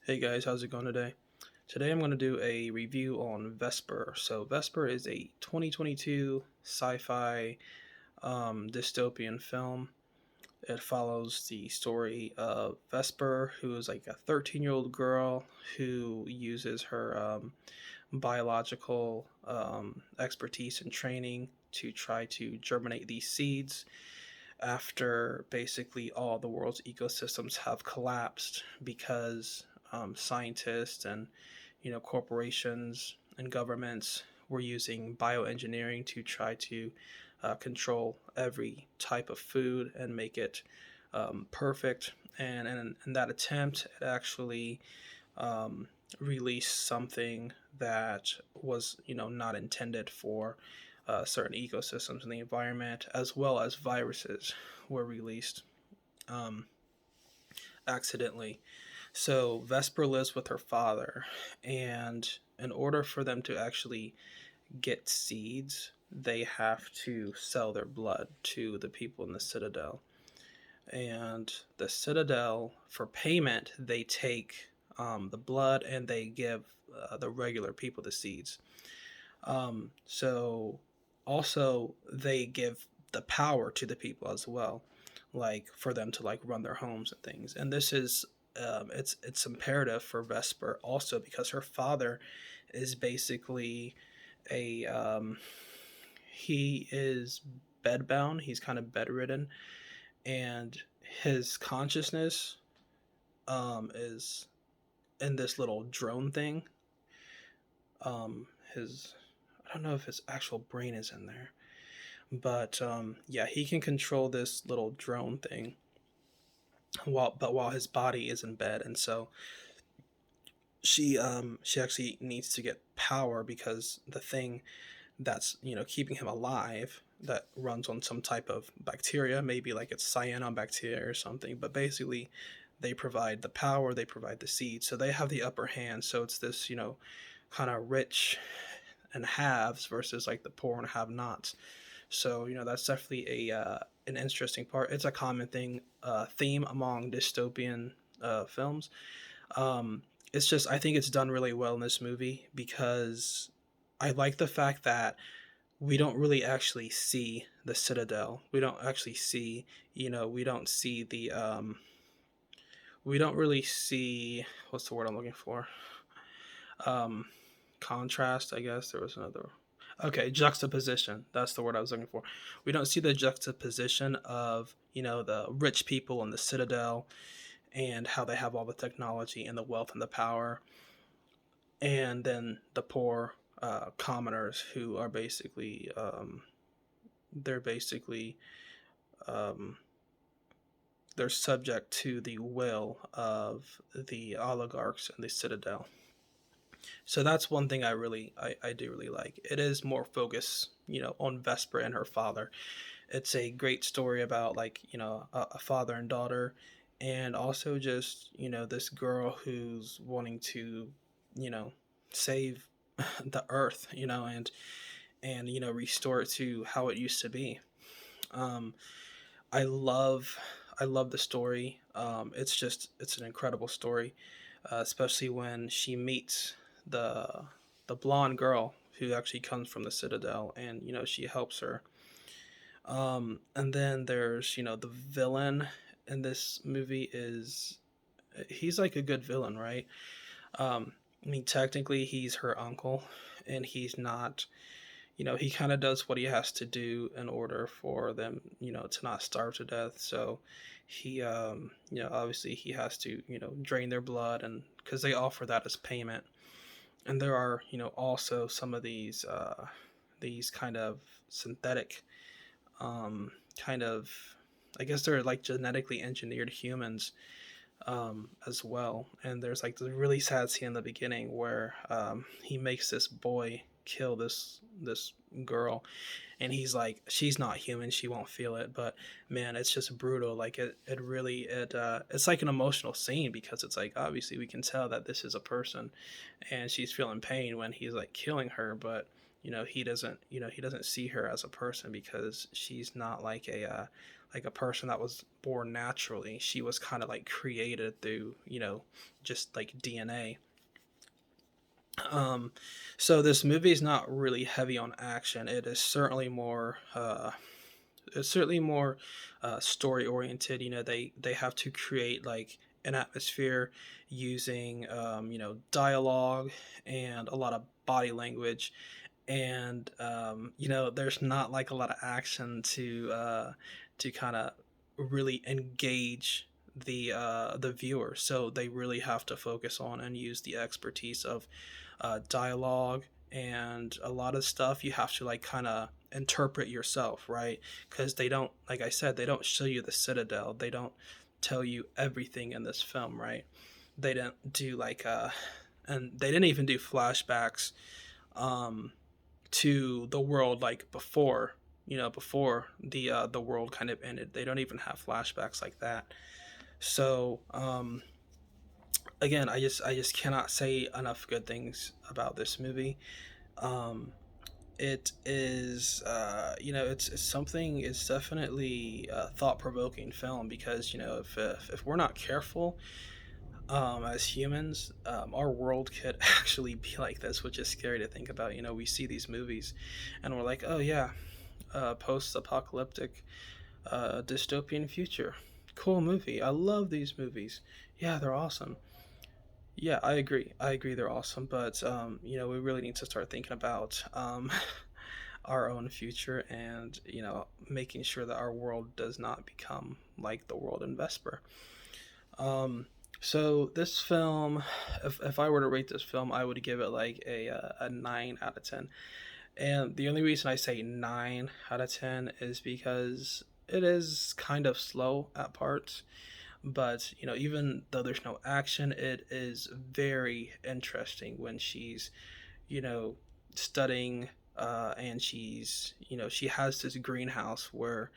Hey guys, how's it going today? Today I'm going to do a review on Vesper. So Vesper is a 2022 sci-fi dystopian film. It follows the story of Vesper, who is like a 13-year-old girl who uses her biological expertise and training to try to germinate these seeds after basically all the world's ecosystems have collapsed because scientists and corporations and governments were using bioengineering to try to control every type of food and make it perfect. And in that attempt, it actually um, released something that was not intended for certain ecosystems in the environment, as well as viruses were released um, accidentally. So Vesper lives with her father, and in order for them to actually get seeds, they have to sell their blood to the people in the Citadel. And the Citadel, for payment, they take the blood and they give the regular people the seeds. So also they give the power to the people as well, like for them to like run their homes and things. And this is it's imperative for Vesper also because her father is basically a he is bedbound. He's kind of bedridden, and his consciousness is in this little drone thing. His I don't know if his actual brain is in there, but yeah, he can control this little drone thing while his body is in bed, and so she actually needs to get power because the thing that's keeping him alive that runs on some type of bacteria, maybe like it's cyanobacteria or something, but basically they provide the power, they provide the seed, so they have the upper hand. So it's this kind of rich and haves versus like the poor and have nots. So that's definitely a an interesting part. It's a common theme among dystopian films. Um, it's just I think it's done really well in this movie because I like the fact that we don't really actually see the Citadel. We don't actually see, we don't see the we don't really see what's the word I'm looking for? Um, contrast, I guess there was another. Okay, juxtaposition. That's the word I was looking for. We don't see the juxtaposition of the rich people in the Citadel and how they have all the technology and the wealth and the power, and then the poor commoners who are basically they're basically um, they're subject to the will of the oligarchs and the Citadel. So that's one thing I do really like. It is more focused, on Vesper and her father. It's a great story about like a father and daughter, and also just this girl who's wanting to you know save the earth, and restore it to how it used to be. Um, I love I love the story. It's an incredible story, especially when she meets the the blonde girl who actually comes from the Citadel, and she helps her. And then there's the villain in this movie is he's like a good villain, right? I mean, technically he's her uncle, and he's not. He kind of does what he has to do in order for them, to not starve to death. So he, obviously he has to, drain their blood, and because they offer that as payment. And there are, also some of these kind of synthetic, kind of, I guess they're like genetically engineered humans as well. And there's like the really sad scene in the beginning where he makes this boy kill this girl, and he's like, she's not human, she won't feel it. But man, it's just brutal. Like it really it's like an emotional scene because it's like obviously we can tell that this is a person, and she's feeling pain when he's like killing her, but he doesn't see her as a person because she's not like like a person that was born naturally. She was kind of like created through, just like DNA. Um, so this movie is not really heavy on action. It is certainly more story oriented. They have to create like an atmosphere using dialogue and a lot of body language, and there's not like a lot of action to kind of really engage the viewer. So they really have to focus on and use the expertise of dialogue, and a lot of stuff you have to like kind of interpret yourself, right? Because they don't, like I said, they don't show you the citadel. They don't tell you everything in this film, right? They didn't do like and they didn't even do flashbacks um to the world like before, before the world kind of ended. They don't even have flashbacks like that. So again, I just cannot say enough good things about this movie. um it is it's something. It's definitely a thought-provoking film, because if we're not careful, as humans, our world could actually be like this, which is scary to think about. We see these movies and we're like, oh yeah, post-apocalyptic dystopian future, cool movie, I love these movies, yeah, they're awesome. Yeah, I agree they're awesome, but we really need to start thinking about our own future, and making sure that our world does not become like the world in Vesper. um so this film, if I were to rate this film, I would give it like a 9 out of 10. And the only reason I say 9 out of 10 is because it is kind of slow at parts. But, even though there's no action, it is very interesting when she's, you know, studying, and she has this greenhouse where,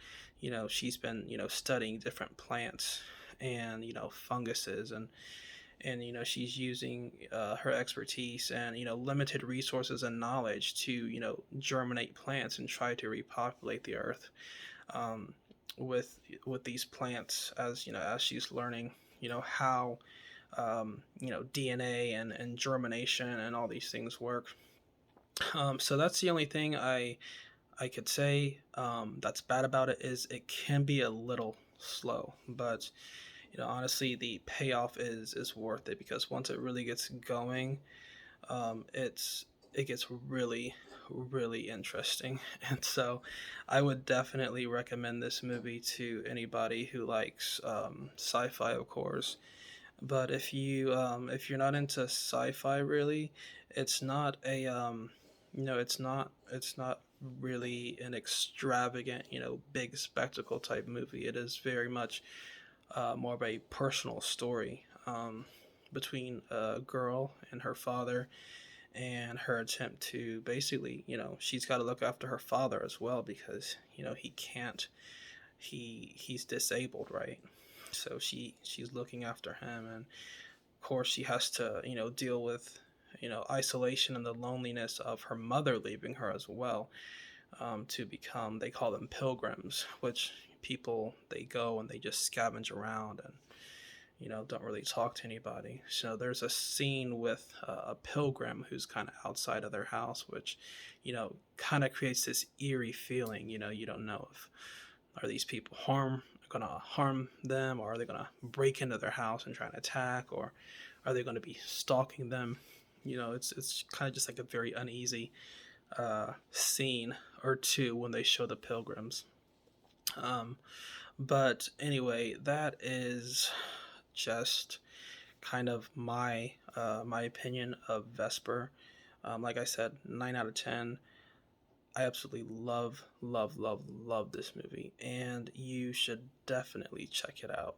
she's been, studying different plants and, funguses, and she's using her expertise and limited resources and knowledge to germinate plants and try to repopulate the earth, um, with these plants, as she's learning how DNA and germination and all these things work. So that's the only thing I could say that's bad about it, is it can be a little slow, but honestly, the payoff is worth it, because once it really gets going, it gets really, really interesting. And so I would definitely recommend this movie to anybody who likes sci-fi, of course. But if you're not into sci-fi really, it's not a it's not really an extravagant, big spectacle type movie. It is very much more of a personal story, between a girl and her father, and her attempt to basically, she's got to look after her father as well, because he can't, he's disabled, right? So she's looking after him, and of course she has to deal with isolation and the loneliness of her mother leaving her as well, to become, they call them pilgrims, which people, they go and they just scavenge around and don't really talk to anybody. So there's a scene with a pilgrim who's kind of outside of their house, which kind of creates this eerie feeling. You don't know if, are these people gonna harm them, or are they gonna break into their house and try and attack, or are they going to be stalking them? It's kind of just like a very uneasy scene or two when they show the pilgrims. Um, but anyway, that is just kind of my opinion of Vesper. Like I said, 9 out of 10. I absolutely love, love, love, love this movie, and you should definitely check it out.